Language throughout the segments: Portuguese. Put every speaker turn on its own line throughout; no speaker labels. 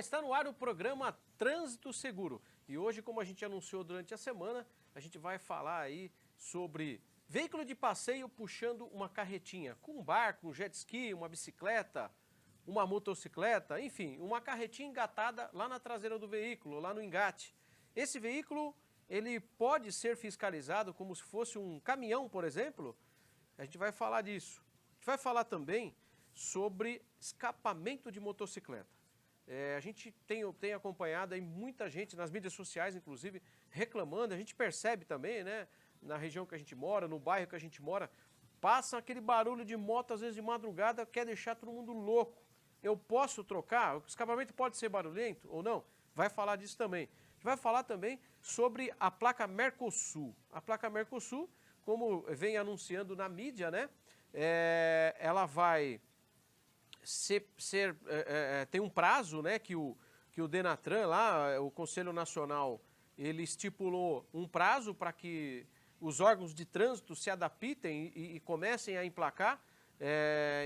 está no ar o programa Trânsito Seguro. E hoje, como a gente anunciou durante a semana, a gente vai falar aí sobre veículo de passeio puxando uma carretinha, com um barco, um jet ski, uma bicicleta, uma motocicleta, enfim, uma carretinha engatada lá na traseira do veículo, lá no engate. Esse veículo, ele pode ser fiscalizado como se fosse um caminhão, por exemplo? A gente vai falar disso. A gente vai falar também sobre escapamento de motocicleta. A gente tem acompanhado aí muita gente nas mídias sociais, inclusive, reclamando. A gente percebe também, né, na região que a gente mora, no bairro que a gente mora, passa aquele barulho de moto, às vezes de madrugada, quer deixar todo mundo louco. Eu posso trocar? O escapamento pode ser barulhento ou não? Vai falar disso também. A gente vai falar também sobre a placa Mercosul. A placa Mercosul, como vem anunciando na mídia, né, ela vai tem um prazo, né, que o Denatran lá, o Conselho Nacional, ele estipulou um prazo para que os órgãos de trânsito se adaptem e comecem a emplacar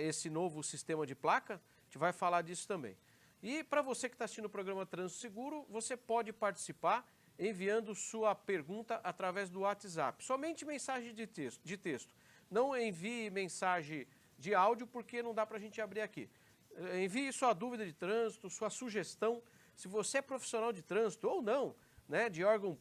esse novo sistema de placa. A gente vai falar disso também. E para você que está assistindo o programa Trânsito Seguro, você pode participar enviando sua pergunta através do WhatsApp. Somente mensagem de texto. Não envie mensagem de áudio porque não dá para a gente abrir aqui. Envie sua dúvida de trânsito, sua sugestão. Se você é profissional de trânsito ou não, né, de órgão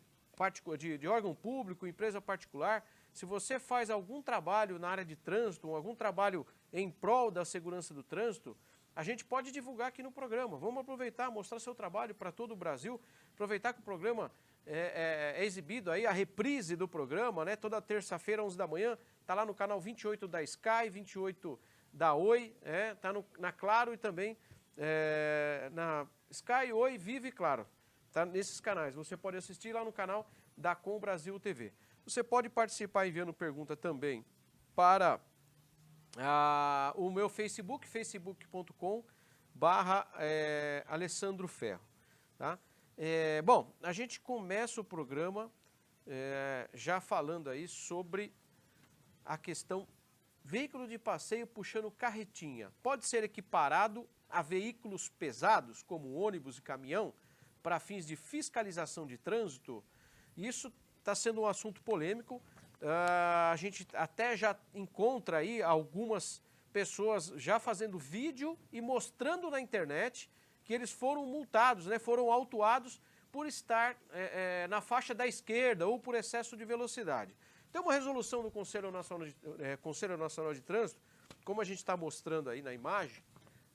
público, empresa particular, se você faz algum trabalho na área de trânsito, ou algum trabalho em prol da segurança do trânsito, a gente pode divulgar aqui no programa. Vamos aproveitar, mostrar seu trabalho para todo o Brasil, aproveitar que o programa é exibido aí, a reprise do programa, né, toda terça-feira, 11 da manhã, está lá no canal 28 da Sky, 28 da Oi, está na Claro e também na Sky, Oi, Vive e Claro. Está nesses canais. Você pode assistir lá no canal da Com Brasil TV. Você pode participar enviando pergunta também para o meu Facebook, facebook.com/Alessandro Ferro. Tá? Bom, a gente começa o programa já falando aí sobre a questão veículo de passeio puxando carretinha. Pode ser equiparado a veículos pesados, como ônibus e caminhão, para fins de fiscalização de trânsito? Isso está sendo um assunto polêmico. A gente até já encontra aí algumas pessoas já fazendo vídeo e mostrando na internet que eles foram multados, né, foram autuados por estar na faixa da esquerda ou por excesso de velocidade. Tem uma resolução do Conselho Nacional de Trânsito, como a gente está mostrando aí na imagem,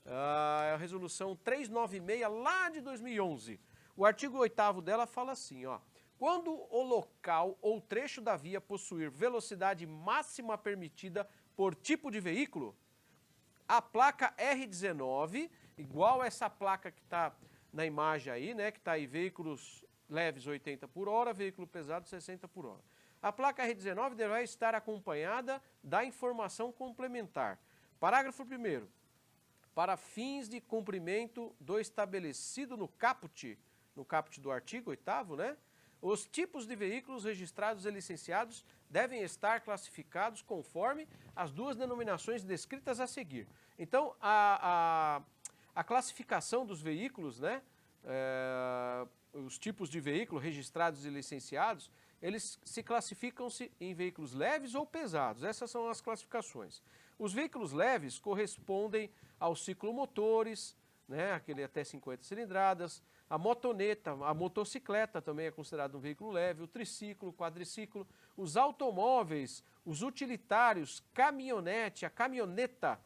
a resolução 396 lá de 2011. O artigo 8º dela fala assim, ó: quando o local ou trecho da via possuir velocidade máxima permitida por tipo de veículo, a placa R19, igual essa placa que está na imagem aí, né, que está aí, veículos leves 80 por hora, veículo pesado 60 por hora. A placa R19 deverá estar acompanhada da informação complementar. Parágrafo 1º. Para fins de cumprimento do estabelecido no caput do artigo 8º, né, os tipos de veículos registrados e licenciados devem estar classificados conforme as duas denominações descritas a seguir. Então, a classificação dos veículos, né, os tipos de veículos registrados e licenciados, eles se classificam-se em veículos leves ou pesados. Essas são as classificações. Os veículos leves correspondem aos ciclomotores, né, aquele até 50 cilindradas, a motoneta, a motocicleta também é considerado um veículo leve, o triciclo, o quadriciclo, os automóveis, os utilitários, caminhonete, a caminhoneta,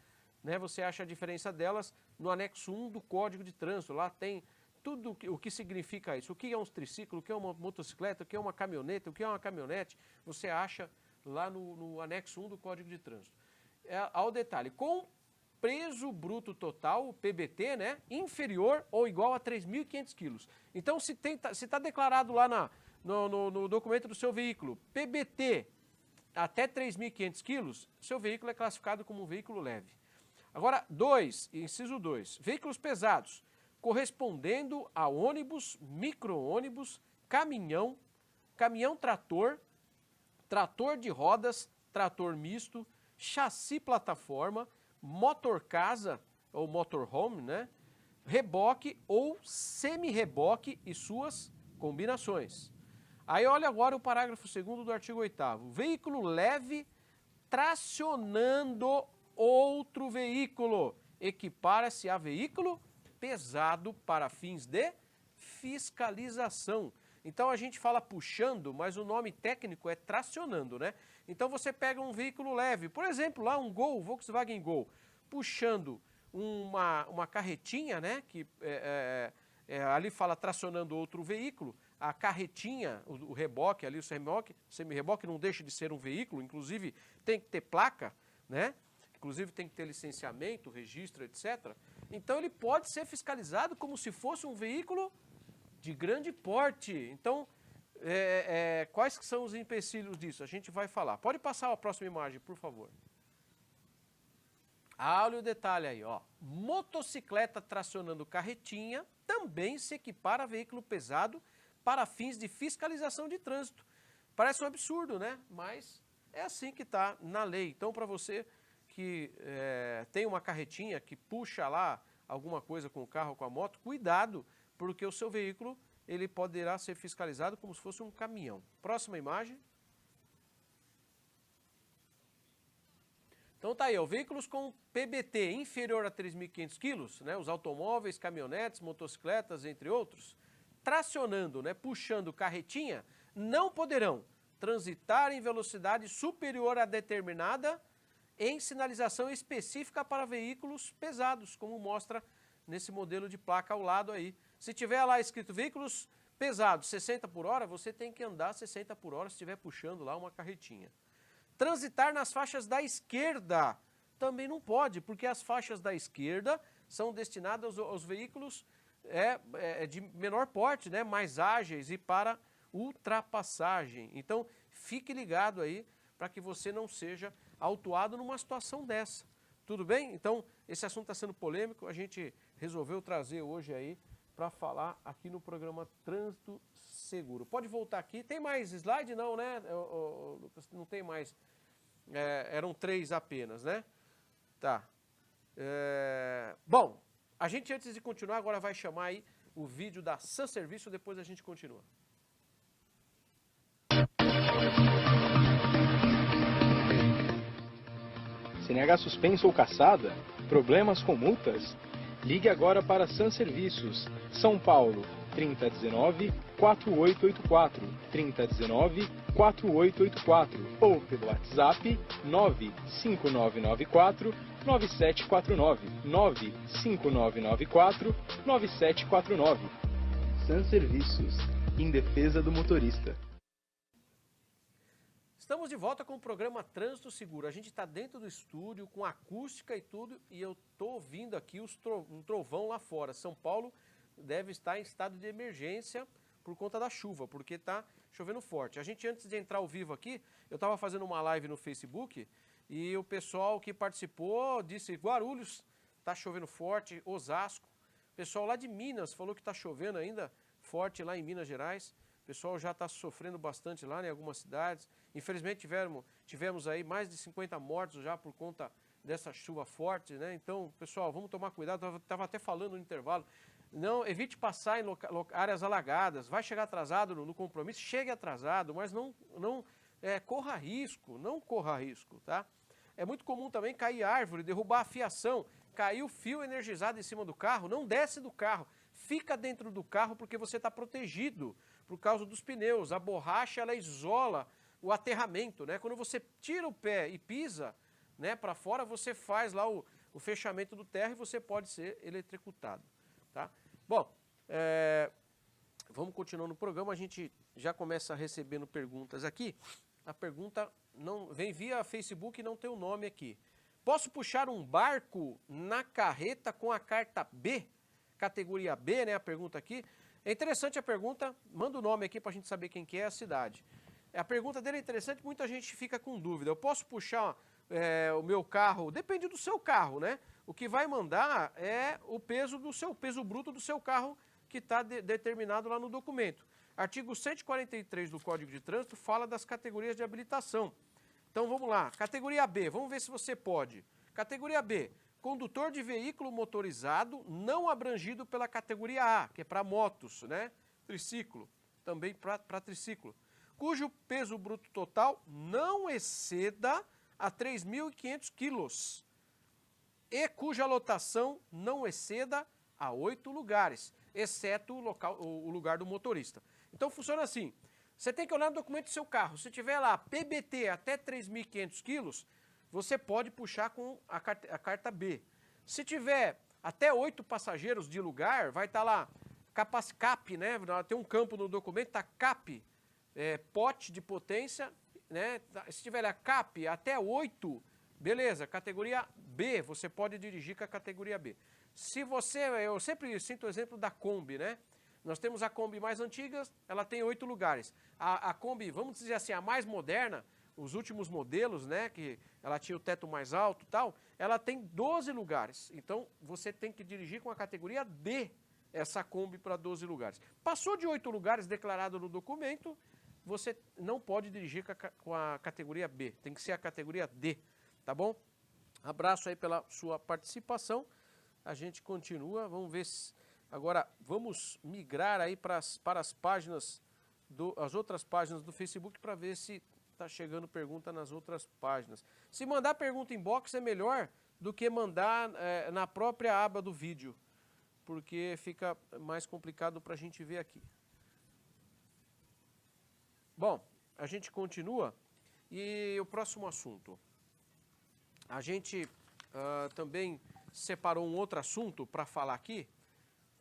né, você acha a diferença delas no anexo 1 do Código de Trânsito. Lá tem tudo o que significa isso, o que é um triciclo, o que é uma motocicleta, o que é uma caminhoneta, o que é uma caminhonete, você acha lá no anexo 1 do Código de Trânsito. Ao detalhe, com peso bruto total, o PBT, né, inferior ou igual a 3.500 quilos. Então, se está declarado lá no documento do seu veículo, PBT até 3.500 quilos, seu veículo é classificado como um veículo leve. Agora, inciso 2, veículos pesados, correspondendo a ônibus, micro-ônibus, caminhão, caminhão-trator, trator de rodas, trator misto, chassi plataforma, motor-casa ou motorhome, né? reboque ou semi-reboque e suas combinações. Aí olha agora o parágrafo 2º do artigo 8º. Veículo leve tracionando outro veículo equipara-se a veículo pesado para fins de fiscalização. Então a gente fala puxando, mas o nome técnico é tracionando, né? Então você pega um veículo leve, por exemplo, lá um Gol, Volkswagen Gol, puxando uma carretinha, né? Que ali fala tracionando outro veículo. A carretinha, o reboque ali, o semi-reboque não deixa de ser um veículo, inclusive tem que ter placa, né? Inclusive tem que ter licenciamento, registro, etc. Então ele pode ser fiscalizado como se fosse um veículo de grande porte. Então, quais que são os empecilhos disso? A gente vai falar. Pode passar a próxima imagem, por favor. Olha o detalhe aí, ó. Motocicleta tracionando carretinha também se equipara a veículo pesado para fins de fiscalização de trânsito. Parece um absurdo, né? Mas é assim que está na lei. Então, para você que tem uma carretinha que puxa lá alguma coisa com o carro ou com a moto, cuidado, porque o seu veículo ele poderá ser fiscalizado como se fosse um caminhão. Próxima imagem. Então tá aí, ó, veículos com PBT inferior a 3.500 quilos, né, os automóveis, caminhonetes, motocicletas, entre outros, tracionando, né, puxando carretinha, não poderão transitar em velocidade superior a determinada em sinalização específica para veículos pesados, como mostra nesse modelo de placa ao lado aí. Se tiver lá escrito veículos pesados 60 por hora, você tem que andar 60 por hora se estiver puxando lá uma carretinha. Transitar nas faixas da esquerda também não pode, porque as faixas da esquerda são destinadas aos veículos de menor porte, né, mais ágeis e para ultrapassagem. Então, fique ligado aí para que você não seja autuado numa situação dessa. Tudo bem? Então, esse assunto está sendo polêmico, a gente resolveu trazer hoje aí para falar aqui no programa Trânsito Seguro. Pode voltar aqui. Tem mais slide? Não, né, Lucas? Não tem mais. Eram 3 apenas, né? Tá. Bom, a gente antes de continuar agora vai chamar aí o vídeo da Sun Serviço, depois a gente continua.
CNH suspenso ou cassada? Problemas com multas? Ligue agora para Sun Serviços, São Paulo, 3019-4884, 3019-4884 ou pelo WhatsApp 95994-9749, 95994-9749. Sun Serviços, em defesa do motorista.
Estamos de volta com o programa Trânsito Seguro. A gente está dentro do estúdio, com acústica e tudo, e eu estou ouvindo aqui um trovão lá fora. São Paulo deve estar em estado de emergência por conta da chuva, porque está chovendo forte. A gente, antes de entrar ao vivo aqui, eu estava fazendo uma live no Facebook e o pessoal que participou disse: Guarulhos está chovendo forte, Osasco. O pessoal lá de Minas falou que está chovendo ainda forte lá em Minas Gerais. O pessoal já está sofrendo bastante lá em algumas cidades. Infelizmente tivemos aí mais de 50 mortos já por conta dessa chuva forte, né? Então, pessoal, vamos tomar cuidado. Eu estava até falando no intervalo. Não, evite passar em áreas alagadas. Vai chegar atrasado no compromisso, chegue atrasado, mas não corra risco, não corra risco, tá? É muito comum também cair árvore, derrubar a fiação, cair o fio energizado em cima do carro, não desce do carro, fica dentro do carro porque você está protegido por causa dos pneus. A borracha, ela isola o aterramento, né? Quando você tira o pé e pisa, né, para fora, você faz lá o fechamento do terra e você pode ser eletrocutado, tá? Bom, vamos continuando o programa, a gente já começa recebendo perguntas aqui. A pergunta vem via Facebook e não tem o nome aqui. Posso puxar um barco na carreta com a carta B? Categoria B, né, a pergunta aqui. É interessante a pergunta, manda o nome aqui para a gente saber quem que é a cidade. A pergunta dele é interessante, muita gente fica com dúvida. Eu posso puxar o meu carro? Depende do seu carro, né? O que vai mandar é o peso bruto do seu carro que está determinado lá no documento. Artigo 143 do Código de Trânsito fala das categorias de habilitação. Então vamos lá, categoria B, vamos ver se você pode. Categoria B, condutor de veículo motorizado não abrangido pela categoria A, que é para motos, né? Triciclo, também para triciclo, cujo peso bruto total não exceda a 3.500 quilos e cuja lotação não exceda a 8 lugares, exceto o lugar do motorista. Então funciona assim, você tem que olhar no documento do seu carro, se tiver lá PBT até 3.500 quilos, você pode puxar com a carta B. Se tiver até 8 passageiros de lugar, vai estar lá CAP, né? Tem um campo no documento, está CAP, pote de potência, né? Se tiver lá CAP até 8, beleza, categoria B, você pode dirigir com a categoria B. Se você, eu sempre cito o exemplo da Kombi, né? Nós temos a Kombi mais antiga, ela tem 8 lugares. A Kombi, vamos dizer assim, a mais moderna, os últimos modelos, né, que ela tinha o teto mais alto e tal, ela tem 12 lugares. Então, você tem que dirigir com a categoria D, essa Kombi para 12 lugares. Passou de 8 lugares declarado no documento, você não pode dirigir com a categoria B, tem que ser a categoria D, tá bom? Abraço aí pela sua participação, a gente continua, vamos ver se... Agora, vamos migrar aí para as páginas, as outras páginas do Facebook para ver se está chegando pergunta nas outras páginas. Se mandar pergunta em box é melhor do que mandar na própria aba do vídeo, porque fica mais complicado para a gente ver aqui. Bom, a gente continua e o próximo assunto. A gente também separou um outro assunto para falar aqui,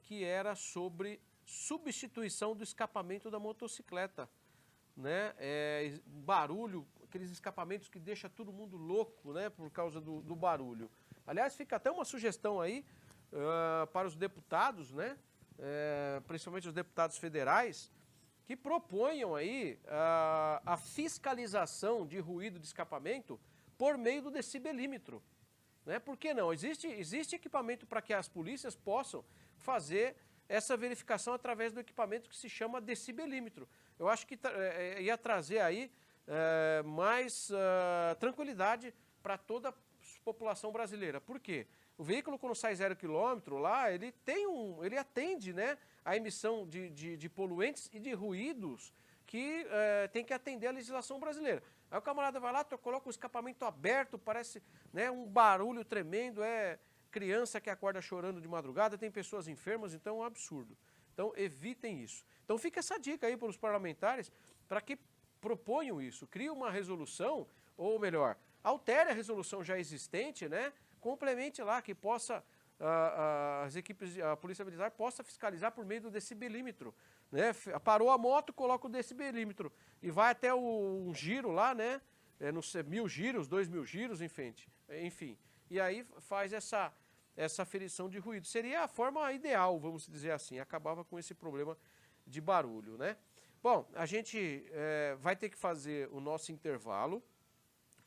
que era sobre substituição do escapamento da motocicleta, né? Barulho, aqueles escapamentos que deixa todo mundo louco, né? Por causa do barulho. Aliás, fica até uma sugestão aí para os deputados, né? Principalmente os deputados federais, que proponham aí a fiscalização de ruído de escapamento por meio do decibelímetro. Né? Por que não? Existe equipamento para que as polícias possam fazer essa verificação através do equipamento que se chama decibelímetro. Eu acho que ia trazer aí mais tranquilidade para toda a população brasileira. Por quê? O veículo, quando sai 0 km lá, ele atende, né, a emissão de poluentes e de ruídos que tem que atender a legislação brasileira. Aí o camarada vai lá, coloca o escapamento aberto, parece, né, um barulho tremendo, criança que acorda chorando de madrugada, tem pessoas enfermas, então é um absurdo. Então evitem isso. Então fica essa dica aí para os parlamentares, para que proponham isso, criem uma resolução, ou melhor, altere a resolução já existente, né, complemente lá, que possa, as equipes, a Polícia Militar possa fiscalizar por meio do decibelímetro. Né? Parou a moto, coloca o decibelímetro e vai até um giro lá, né? Não sei, 1.000 giros, 2.000 giros, enfim. E aí faz essa aferição de ruído. Seria a forma ideal, vamos dizer assim, acabava com esse problema de barulho, né? Bom, a gente vai ter que fazer o nosso intervalo.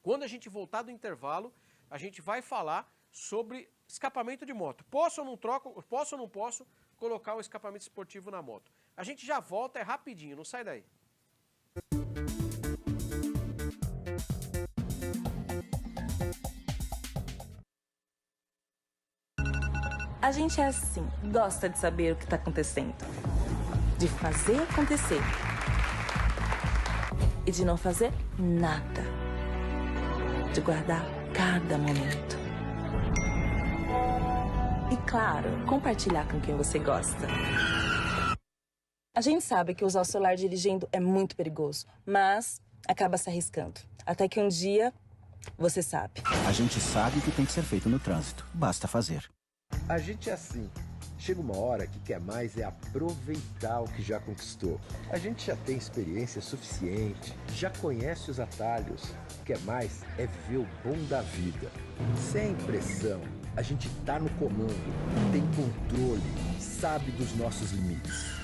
Quando a gente voltar do intervalo, a gente vai falar sobre escapamento de moto. Posso ou não posso colocar o escapamento esportivo na moto? A gente já volta, é rapidinho, não sai daí.
A gente é assim, gosta de saber o que está acontecendo. De fazer acontecer. E de não fazer nada. De guardar cada momento. E claro, compartilhar com quem você gosta. A gente sabe que usar o celular dirigindo é muito perigoso, mas acaba se arriscando. Até que um dia, você sabe.
A gente sabe o que tem que ser feito no trânsito. Basta fazer.
A gente é assim. Chega uma hora que quer mais aproveitar o que já conquistou. A gente já tem experiência suficiente, já conhece os atalhos. Quer mais viver o bom da vida. Sem pressão. A gente tá no comando, tem controle, sabe dos nossos limites.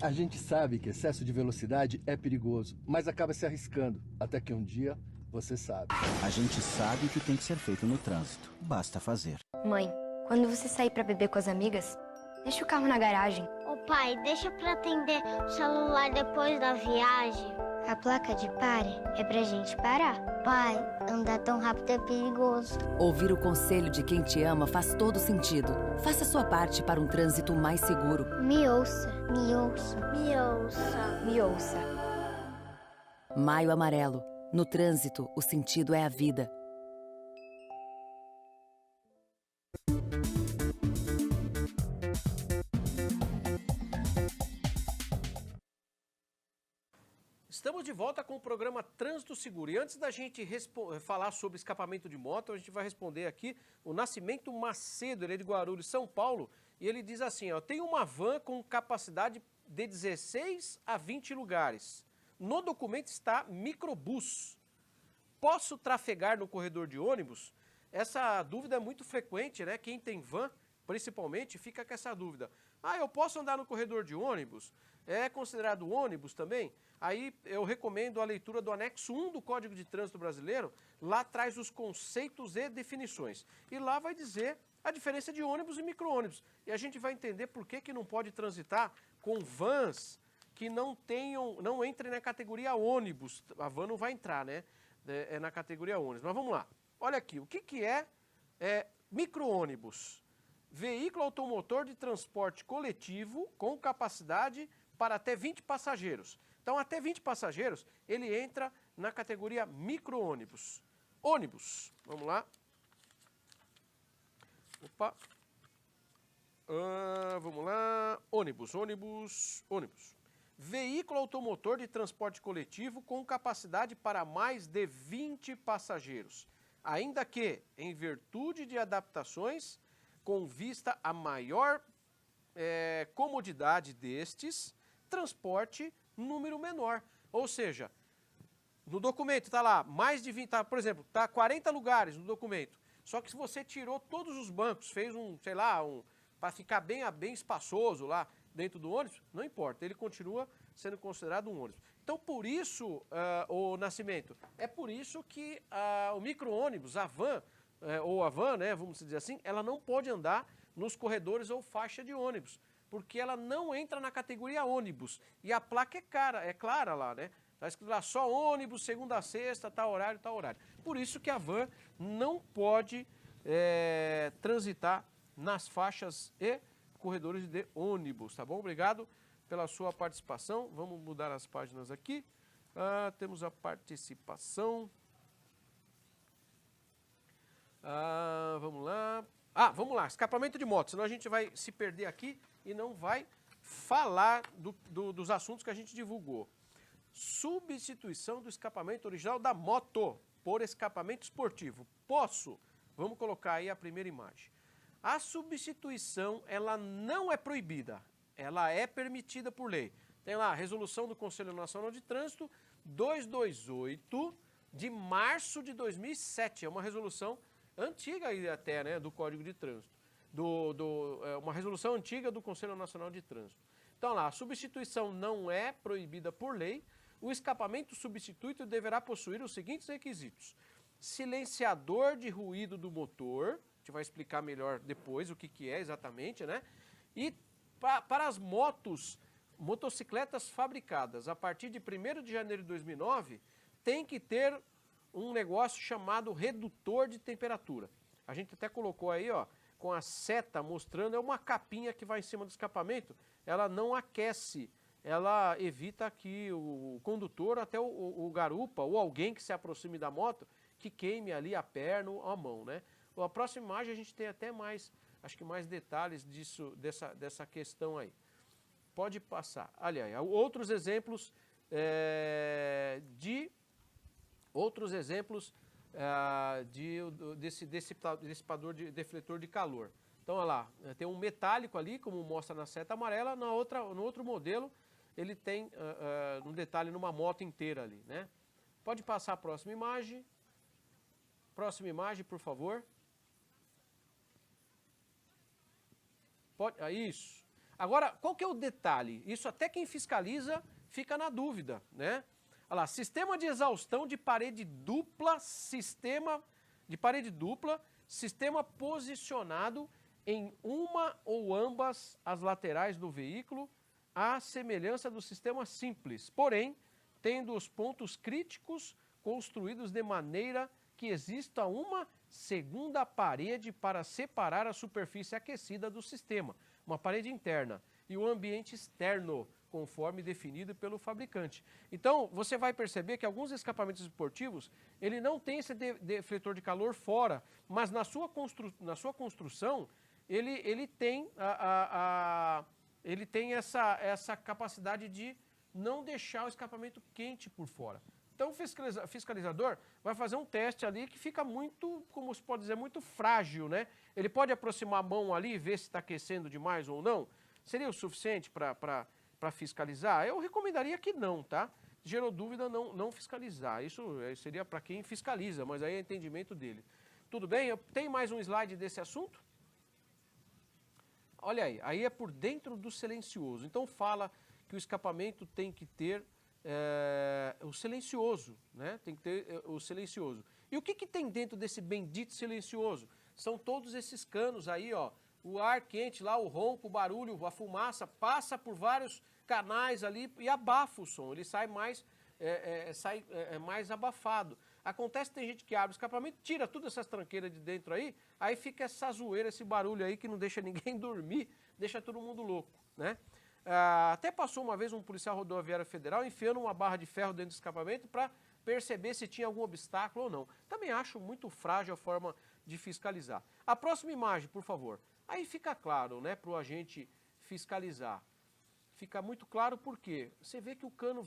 A gente sabe que excesso de velocidade é perigoso, mas acaba se arriscando, até que um dia você sabe.
A gente sabe o que tem que ser feito no trânsito. Basta fazer.
Mãe, quando você sair pra beber com as amigas, deixa o carro na garagem.
Ô pai, deixa pra atender o celular depois da viagem.
A placa de pare é pra gente parar. Pai, andar tão rápido é perigoso.
Ouvir o conselho de quem te ama faz todo sentido. Faça sua parte para um trânsito mais seguro.
Me ouça, me ouça, me ouça, me ouça.
Maio Amarelo. No trânsito, o sentido é a vida.
Estamos de volta com o programa Trânsito Seguro. E antes da gente falar sobre escapamento de moto, a gente vai responder aqui o Nascimento Macedo, ele é de Guarulhos, São Paulo, e ele diz assim, ó, tem uma van com capacidade de 16 a 20 lugares. No documento está microbus. Posso trafegar no corredor de ônibus? Essa dúvida é muito frequente, né? Quem tem van, principalmente, fica com essa dúvida. Ah, eu posso andar no corredor de ônibus? É considerado ônibus também? Aí eu recomendo a leitura do anexo 1 do Código de Trânsito Brasileiro, lá traz os conceitos e definições. E lá vai dizer a diferença de ônibus e micro-ônibus. E a gente vai entender por que não pode transitar com vans que não entrem na categoria ônibus. A van não vai entrar, né? É na categoria ônibus. Mas vamos lá. Olha aqui, o que é micro-ônibus? Veículo automotor de transporte coletivo com capacidade para até 20 passageiros. Então, até 20 passageiros, ele entra na categoria micro-ônibus. Ônibus, vamos lá. Opa. Vamos lá. Ônibus. Veículo automotor de transporte coletivo com capacidade para mais de 20 passageiros. Ainda que, em virtude de adaptações, com vista a maior comodidade destes, transporte número menor. Ou seja, no documento está lá, mais de 20, por exemplo, está 40 lugares no documento. Só que se você tirou todos os bancos, fez para ficar bem espaçoso lá dentro do ônibus, não importa, ele continua sendo considerado um ônibus. Então, por isso, o Nascimento, é por isso que o micro-ônibus, a van, né, vamos dizer assim, ela não pode andar nos corredores ou faixa de ônibus, porque ela não entra na categoria ônibus. E a placa é clara lá, né? Está escrito lá, só ônibus, segunda a sexta, tal horário, tal horário. Por isso que a van não pode transitar nas faixas e corredores de ônibus, tá bom? Obrigado pela sua participação. Vamos mudar as páginas aqui. Temos a participação. Vamos lá. Escapamento de moto, senão a gente vai se perder aqui e não vai falar dos assuntos que a gente divulgou. Substituição do escapamento original da moto por escapamento esportivo. Posso? Vamos colocar aí a primeira imagem. A substituição, ela não é proibida, ela é permitida por lei. Tem lá a resolução do Conselho Nacional de Trânsito 228 de março de 2007. É uma resolução antiga aí até, né, do Código de Trânsito. Uma resolução antiga do Conselho Nacional de Trânsito. Então lá, a substituição não é proibida por lei. O escapamento substituído deverá possuir os seguintes requisitos. Silenciador de ruído do motor, a gente vai explicar melhor depois o que é exatamente, né? E para as motocicletas fabricadas a partir de 1º de janeiro de 2009, tem que ter um negócio chamado redutor de temperatura. A gente até colocou aí, ó, com a seta mostrando, é uma capinha que vai em cima do escapamento, ela não aquece, ela evita que o condutor, até o garupa ou alguém que se aproxime da moto, que queime ali a perna ou a mão, né? A próxima imagem a gente tem até mais, acho que mais detalhes dessa questão aí. Pode passar. Aliás, outros exemplos desse dissipador de defletor de calor. Então, olha lá, tem um metálico ali, como mostra na seta amarela, no outro modelo, ele tem um detalhe numa moto inteira ali, né? Pode passar a próxima imagem. Próxima imagem, por favor. Isso. Agora, qual que é o detalhe? Isso até quem fiscaliza fica na dúvida, né? Olha lá, sistema de exaustão de parede dupla, sistema posicionado em uma ou ambas as laterais do veículo, à semelhança do sistema simples, porém, tendo os pontos críticos construídos de maneira que exista uma segunda parede para separar a superfície aquecida do sistema, uma parede interna, e o ambiente externo, conforme definido pelo fabricante. Então, você vai perceber que alguns escapamentos esportivos, ele não tem esse defletor de calor fora, mas na sua construção, ele tem, essa capacidade de não deixar o escapamento quente por fora. Então, o fiscalizador vai fazer um teste ali que fica muito, como se pode dizer, muito frágil, né? Ele pode aproximar a mão ali e ver se está aquecendo demais ou não. Seria o suficiente para fiscalizar? Eu recomendaria que não, tá? Gerou dúvida, não fiscalizar. Isso seria para quem fiscaliza, mas aí é entendimento dele. Tudo bem? Tem mais um slide desse assunto? Olha aí é por dentro do silencioso. Então fala que o escapamento tem que ter o silencioso, né? Tem que ter o silencioso. E o que tem dentro desse bendito silencioso? São todos esses canos aí, ó. O ar quente lá, o ronco, o barulho, a fumaça, passa por vários canais ali e abafa o som. Ele sai mais, mais abafado. Acontece que tem gente que abre o escapamento, tira todas essas tranqueiras de dentro aí fica essa zoeira, esse barulho aí que não deixa ninguém dormir, deixa todo mundo louco, né? Até passou uma vez um policial rodoviário federal enfiando uma barra de ferro dentro do escapamento para perceber se tinha algum obstáculo ou não. Também acho muito frágil a forma de fiscalizar. A próxima imagem, por favor. Aí fica claro, né, para o agente fiscalizar. Fica muito claro porque você vê que o cano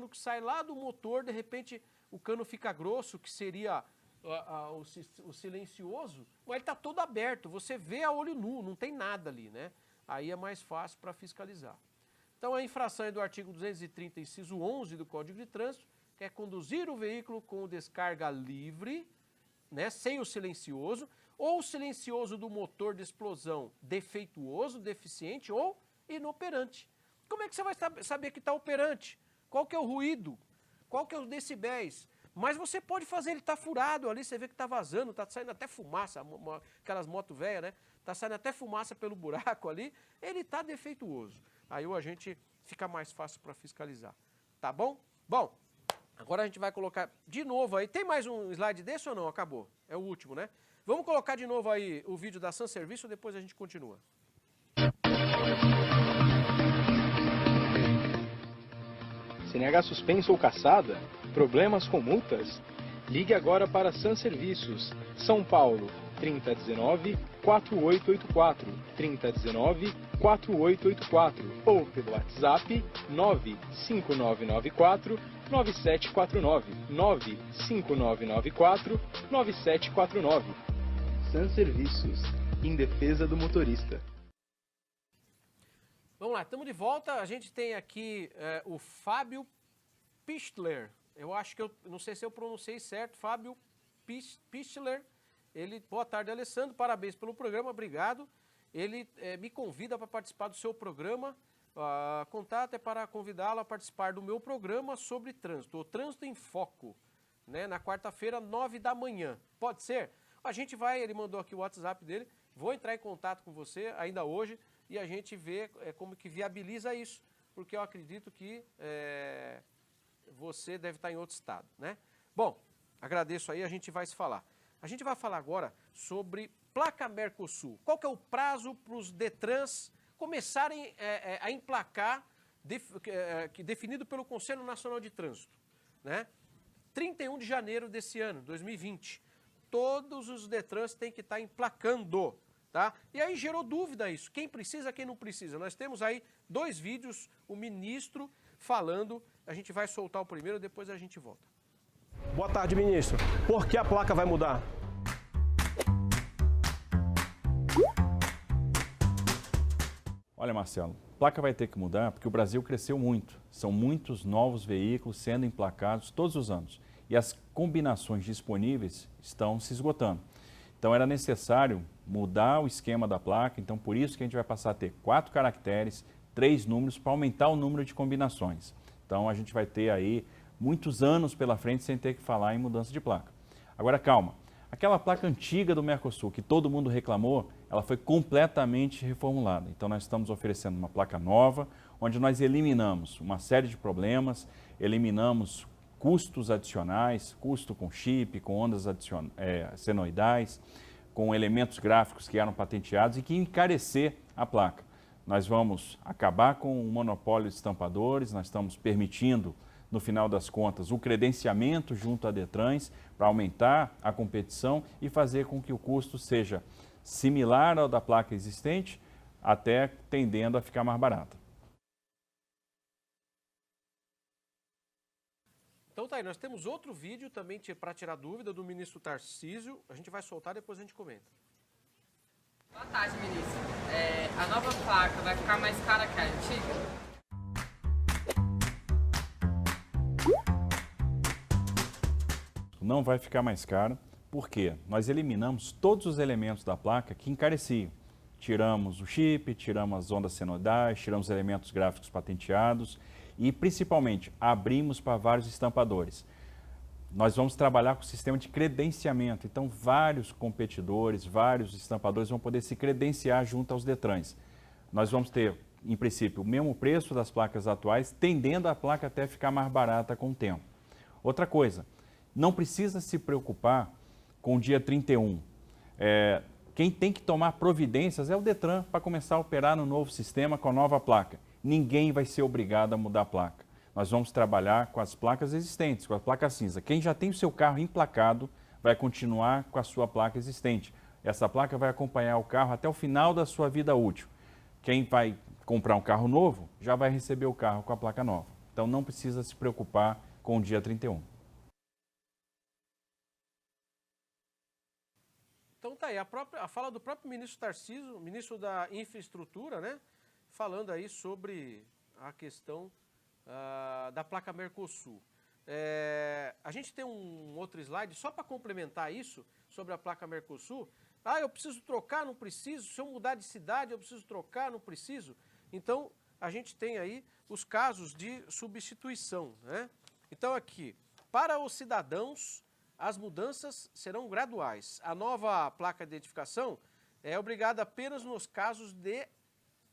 que sai lá do motor, de repente o cano fica grosso, que seria o silencioso, mas ele está todo aberto, você vê a olho nu, não tem nada ali, né? Aí é mais fácil para fiscalizar. Então a infração é do artigo 230, inciso 11 do Código de Trânsito, que é conduzir o veículo com descarga livre, né, sem o silencioso, ou o silencioso do motor de explosão defeituoso, deficiente ou inoperante. Como é que você vai saber que está operante? Qual que é o ruído? Qual que é os decibéis? Mas você pode fazer, ele está furado ali, você vê que está vazando, está saindo até fumaça, aquelas motos velhas, né? Está saindo até fumaça pelo buraco ali, ele está defeituoso. Aí o agente fica mais fácil para fiscalizar. Tá bom? Bom, agora a gente vai colocar de novo aí. Tem mais um slide desse ou não? Acabou. É o último, né? Vamos colocar de novo aí o vídeo da Sanserviço, depois a gente continua.
CNH suspenso ou cassada? Problemas com multas? Ligue agora para Sanserviços, São Paulo, 3019-4884, 3019-4884 ou pelo WhatsApp 95994-9749, 95994-9749. Sanserviços, em defesa do motorista.
Vamos lá, estamos de volta. A gente tem aqui o Fábio Pichler. Eu acho que não sei se eu pronunciei certo, Fábio Pichler. Boa tarde, Alessandro, parabéns pelo programa, obrigado. Ele me convida para participar do seu programa. Contato é para convidá-lo a participar do meu programa sobre trânsito, o Trânsito em Foco, né, na quarta-feira, 9 da manhã. Pode ser? A gente ele mandou aqui o WhatsApp dele, vou entrar em contato com você ainda hoje e a gente vê como que viabiliza isso, porque eu acredito que você deve estar em outro estado, né? Bom, agradeço aí, a gente vai se falar. A gente vai falar agora sobre placa Mercosul. Qual que é o prazo para os Detrans começarem a emplacar, definido pelo Conselho Nacional de Trânsito, né? 31 de janeiro desse ano, 2020. Todos os Detrans têm que estar emplacando, tá? E aí gerou dúvida isso, quem precisa, quem não precisa. Nós temos aí 2 vídeos, o ministro falando, a gente vai soltar o primeiro, depois a gente volta.
Boa tarde, ministro. Por que a placa vai mudar?
Olha, Marcelo, a placa vai ter que mudar porque o Brasil cresceu muito. São muitos novos veículos sendo emplacados todos os anos. E as combinações disponíveis estão se esgotando. Então era necessário mudar o esquema da placa, então por isso que a gente vai passar a ter 4 caracteres, 3 números para aumentar o número de combinações. Então a gente vai ter aí muitos anos pela frente sem ter que falar em mudança de placa. Agora calma, aquela placa antiga do Mercosul que todo mundo reclamou, ela foi completamente reformulada. Então nós estamos oferecendo uma placa nova, onde nós eliminamos uma série de problemas, eliminamos custos adicionais, custo com chip, com ondas senoidais, com elementos gráficos que eram patenteados e que encarecer a placa. Nós vamos acabar com o monopólio de estampadores, nós estamos permitindo, no final das contas, o credenciamento junto à Detrans para aumentar a competição e fazer com que o custo seja similar ao da placa existente, até tendendo a ficar mais barata.
Então tá aí, nós temos outro vídeo também para tirar dúvida do ministro Tarcísio. A gente vai soltar, depois a gente comenta.
Boa tarde, ministro. A nova placa vai ficar mais cara que a antiga?
Não vai ficar mais cara, porque nós eliminamos todos os elementos da placa que encareciam. Tiramos o chip, tiramos as ondas senoidais, tiramos elementos gráficos patenteados e, principalmente, abrimos para vários estampadores. Nós vamos trabalhar com o sistema de credenciamento, então vários competidores, vários estampadores vão poder se credenciar junto aos Detrans. Nós vamos ter, em princípio, o mesmo preço das placas atuais, tendendo a placa até ficar mais barata com o tempo. Outra coisa, não precisa se preocupar com o dia 31. Quem tem que tomar providências é o Detran para começar a operar no novo sistema com a nova placa. Ninguém vai ser obrigado a mudar a placa. Nós vamos trabalhar com as placas existentes, com a placa cinza. Quem já tem o seu carro emplacado vai continuar com a sua placa existente. Essa placa vai acompanhar o carro até o final da sua vida útil. Quem vai comprar um carro novo já vai receber o carro com a placa nova. Então não precisa se preocupar com o dia 31.
Então tá aí, a fala do próprio ministro Tarcísio, ministro da Infraestrutura, né? Falando aí sobre a questão da placa Mercosul. A gente tem um outro slide só para complementar isso, sobre a placa Mercosul. Eu preciso trocar, não preciso. Se eu mudar de cidade, eu preciso trocar, não preciso. Então, a gente tem aí os casos de substituição, né? Então aqui, para os cidadãos, as mudanças serão graduais. A nova placa de identificação é obrigada apenas nos casos de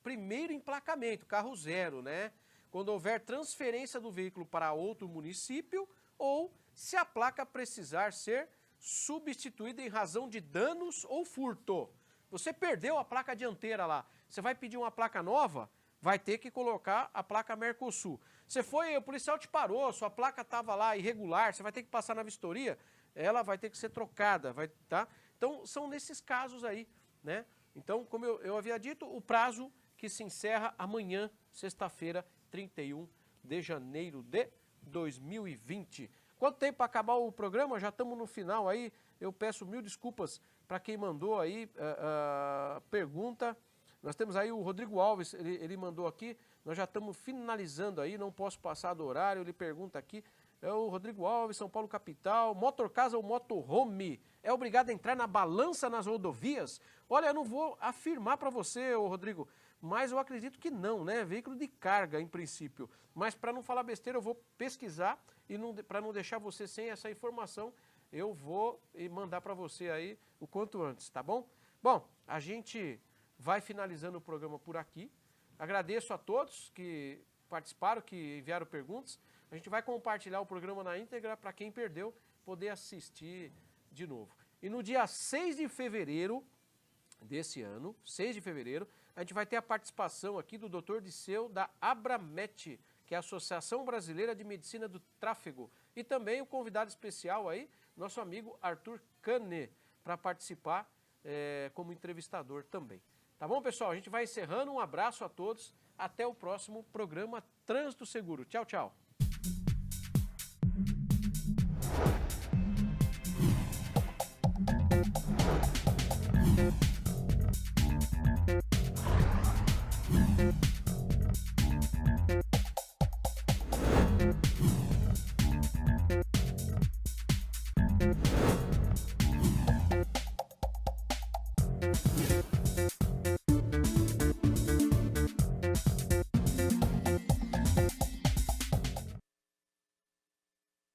primeiro emplacamento, carro zero, né? Quando houver transferência do veículo para outro município ou se a placa precisar ser substituída em razão de danos ou furto. Você perdeu a placa dianteira lá, você vai pedir uma placa nova, vai ter que colocar a placa Mercosul. Você foi, o policial te parou, sua placa estava lá irregular, você vai ter que passar na vistoria, ela vai ter que ser trocada, tá? Então, são nesses casos aí, né? Então, como eu havia dito, o prazo que se encerra amanhã, sexta-feira, 31 de janeiro de 2020. Quanto tempo para acabar o programa? Já estamos no final aí. Eu peço mil desculpas para quem mandou aí pergunta. Nós temos aí o Rodrigo Alves, ele mandou aqui. Nós já estamos finalizando aí, não posso passar do horário. Ele pergunta aqui. É o Rodrigo Alves, São Paulo capital. Motorcasa ou motorhome é obrigado a entrar na balança nas rodovias? Olha, eu não vou afirmar para você, Rodrigo, mas eu acredito que não, né? Veículo de carga, em princípio. Mas para não falar besteira, eu vou pesquisar e para não deixar você sem essa informação, eu vou mandar para você aí o quanto antes, tá bom? Bom, a gente vai finalizando o programa por aqui. Agradeço a todos que participaram, que enviaram perguntas. A gente vai compartilhar o programa na íntegra para quem perdeu poder assistir de novo. E no dia 6 de fevereiro desse ano, 6 de fevereiro, a gente vai ter a participação aqui do Dr. Disseu da Abramet, que é a Associação Brasileira de Medicina do Tráfego. E também o convidado especial aí, nosso amigo Arthur Cane, para participar como entrevistador também. Tá bom, pessoal? A gente vai encerrando. Um abraço a todos. Até o próximo programa Trânsito Seguro. Tchau, tchau.